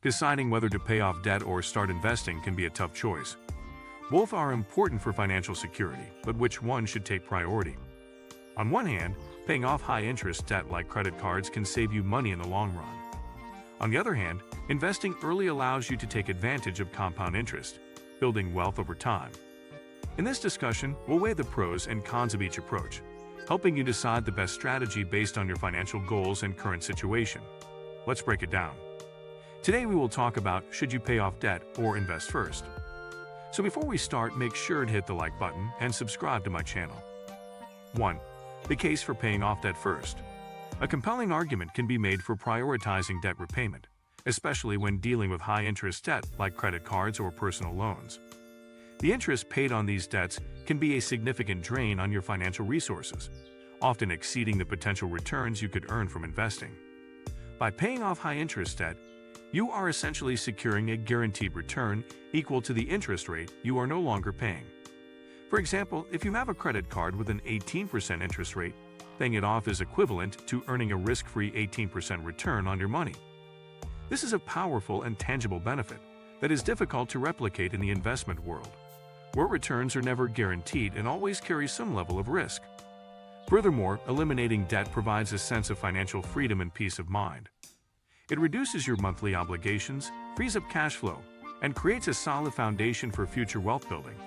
Deciding whether to pay off debt or start investing can be a tough choice. Both are important for financial security, but which one should take priority? On one hand, paying off high-interest debt like credit cards can save you money in the long run. On the other hand, investing early allows you to take advantage of compound interest, building wealth over time. In this discussion, we'll weigh the pros and cons of each approach, helping you decide the best strategy based on your financial goals and current situation. Let's break it down. Today we will talk about should you pay off debt or invest first. So before we start, make sure to hit the like button and subscribe to my channel. 1. The case for paying off debt first. A compelling argument can be made for prioritizing debt repayment, especially when dealing with high-interest debt like credit cards or personal loans. The interest paid on these debts can be a significant drain on your financial resources, often exceeding the potential returns you could earn from investing. By paying off high-interest debt, you are essentially securing a guaranteed return equal to the interest rate you are no longer paying. For example, if you have a credit card with an 18% interest rate, paying it off is equivalent to earning a risk-free 18% return on your money. This is a powerful and tangible benefit that is difficult to replicate in the investment world, where returns are never guaranteed and always carry some level of risk. Furthermore, eliminating debt provides a sense of financial freedom and peace of mind. It reduces your monthly obligations, frees up cash flow, and creates a solid foundation for future wealth building.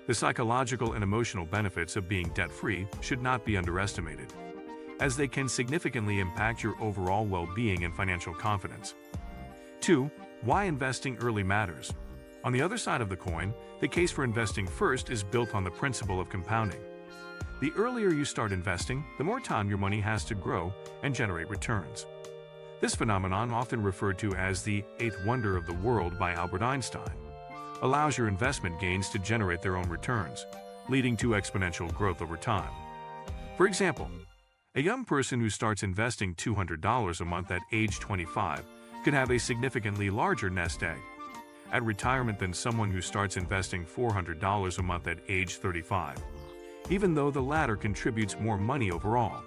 The psychological and emotional benefits of being debt-free should not be underestimated, as they can significantly impact your overall well-being and financial confidence. 2. Why investing early matters. On the other side of the coin, the case for investing first is built on the principle of compounding. The earlier you start investing, the more time your money has to grow and generate returns. This phenomenon, often referred to as the eighth wonder of the world by Albert Einstein, allows your investment gains to generate their own returns, leading to exponential growth over time. For example, a young person who starts investing $200 a month at age 25 could have a significantly larger nest egg at retirement than someone who starts investing $400 a month at age 35, even though the latter contributes more money overall.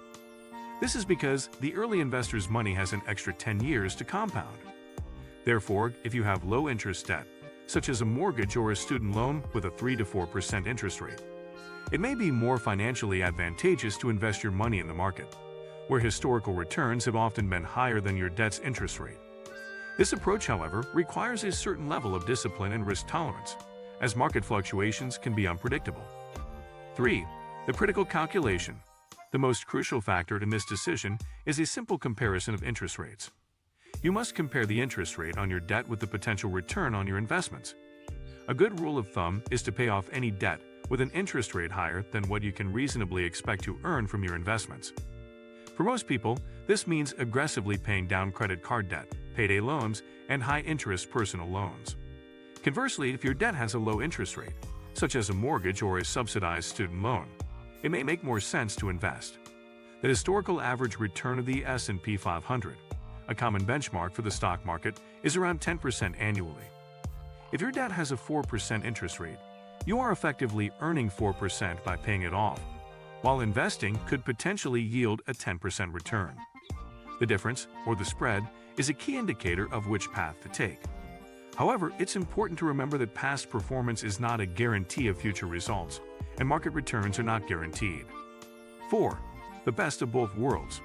This is because the early investor's money has an extra 10 years to compound. Therefore, if you have low-interest debt, such as a mortgage or a student loan with a 3 to 4% interest rate, it may be more financially advantageous to invest your money in the market, where historical returns have often been higher than your debt's interest rate. This approach, however, requires a certain level of discipline and risk tolerance, as market fluctuations can be unpredictable. 3. The critical calculation. The most crucial factor in this decision is a simple comparison of interest rates. You must compare the interest rate on your debt with the potential return on your investments. A good rule of thumb is to pay off any debt with an interest rate higher than what you can reasonably expect to earn from your investments. For most people, this means aggressively paying down credit card debt, payday loans, and high-interest personal loans. Conversely, if your debt has a low interest rate, such as a mortgage or a subsidized student loan, it may make more sense to invest. The historical average return of the S&P 500, a common benchmark for the stock market, is around 10% annually. If your debt has a 4% interest rate, you are effectively earning 4% by paying it off, while investing could potentially yield a 10% return. The difference, or the spread, is a key indicator of which path to take. However, it's important to remember that past performance is not a guarantee of future results, and market returns are not guaranteed. 4. The best of both worlds.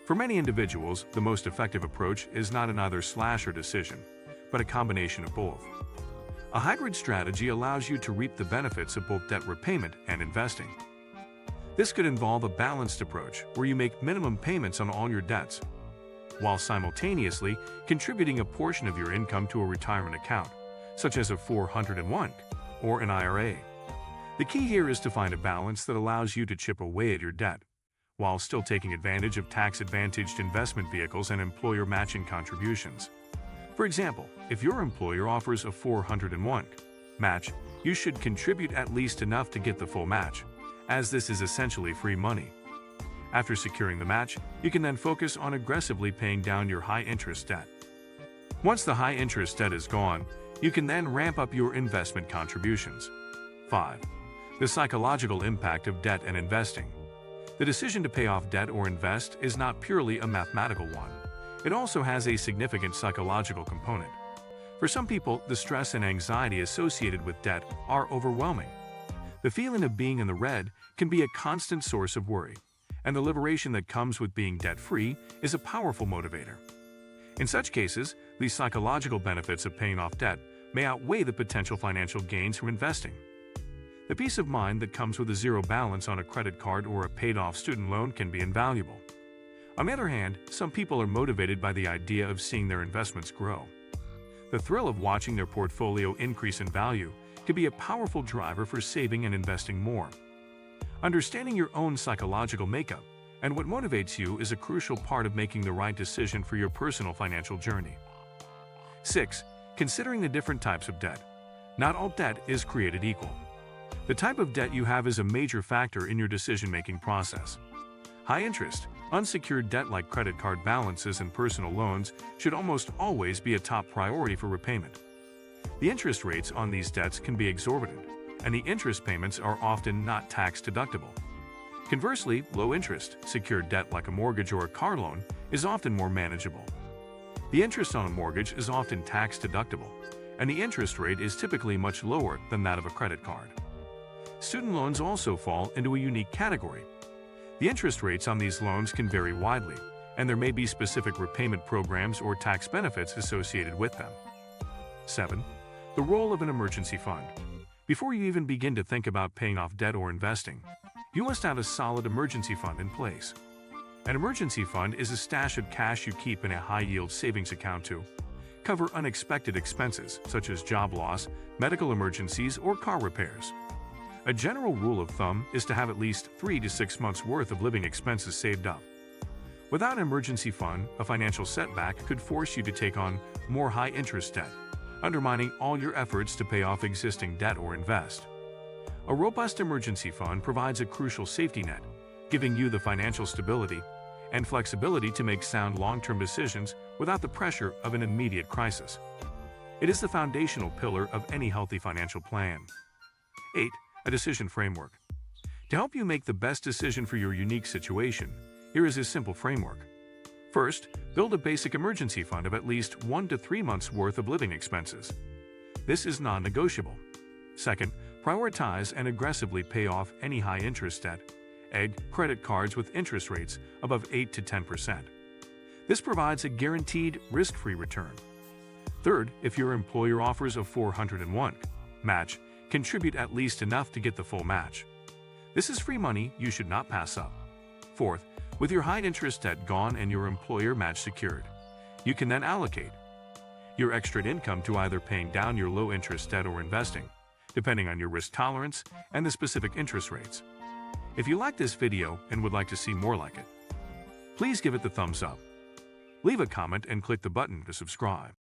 For many individuals, the most effective approach is not an either/or decision, but a combination of both. A hybrid strategy allows you to reap the benefits of both debt repayment and investing. This could involve a balanced approach where you make minimum payments on all your debts, while simultaneously contributing a portion of your income to a retirement account, such as a 401k or an IRA. The key here is to find a balance that allows you to chip away at your debt, while still taking advantage of tax-advantaged investment vehicles and employer matching contributions. For example, if your employer offers a 401k match, you should contribute at least enough to get the full match, as this is essentially free money. After securing the match, you can then focus on aggressively paying down your high-interest debt. Once the high-interest debt is gone, you can then ramp up your investment contributions. 5. The psychological impact of debt and investing. The decision to pay off debt or invest is not purely a mathematical one. It also has a significant psychological component. For some people, the stress and anxiety associated with debt are overwhelming. The feeling of being in the red can be a constant source of worry, and the liberation that comes with being debt-free is a powerful motivator. In such cases, the psychological benefits of paying off debt may outweigh the potential financial gains from investing. The peace of mind that comes with a zero balance on a credit card or a paid-off student loan can be invaluable. On the other hand, some people are motivated by the idea of seeing their investments grow. The thrill of watching their portfolio increase in value can be a powerful driver for saving and investing more. Understanding your own psychological makeup and what motivates you is a crucial part of making the right decision for your personal financial journey. 6. Considering the different types of debt. Not all debt is created equal. The type of debt you have is a major factor in your decision-making process. High-interest, unsecured debt like credit card balances and personal loans should almost always be a top priority for repayment. The interest rates on these debts can be exorbitant, and the interest payments are often not tax-deductible. Conversely, low-interest, secured debt like a mortgage or a car loan is often more manageable. The interest on a mortgage is often tax-deductible, and the interest rate is typically much lower than that of a credit card. Student loans also fall into a unique category. The interest rates on these loans can vary widely, and there may be specific repayment programs or tax benefits associated with them. 7. The role of an emergency fund. Before you even begin to think about paying off debt or investing, you must have a solid emergency fund in place. An emergency fund is a stash of cash you keep in a high-yield savings account to cover unexpected expenses such as job loss, medical emergencies, or car repairs. A general rule of thumb is to have at least 3 to 6 months' worth of living expenses saved up. Without an emergency fund, a financial setback could force you to take on more high-interest debt, undermining all your efforts to pay off existing debt or invest. A robust emergency fund provides a crucial safety net, giving you the financial stability and flexibility to make sound long-term decisions without the pressure of an immediate crisis. It is the foundational pillar of any healthy financial plan. 8. A decision framework. To help you make the best decision for your unique situation, here is a simple framework. First, build a basic emergency fund of at least 1 to 3 months' worth of living expenses. This is non-negotiable. Second, prioritize and aggressively pay off any high-interest debt, credit cards with interest rates above 8 to 10%. This provides a guaranteed, risk-free return. Third, if your employer offers a 401 match, contribute at least enough to get the full match. This is free money you should not pass up. Fourth, with your high-interest debt gone and your employer match secured, you can then allocate your extra income to either paying down your low-interest debt or investing, depending on your risk tolerance and the specific interest rates. If you like this video and would like to see more like it, please give it the thumbs up. Leave a comment and click the button to subscribe.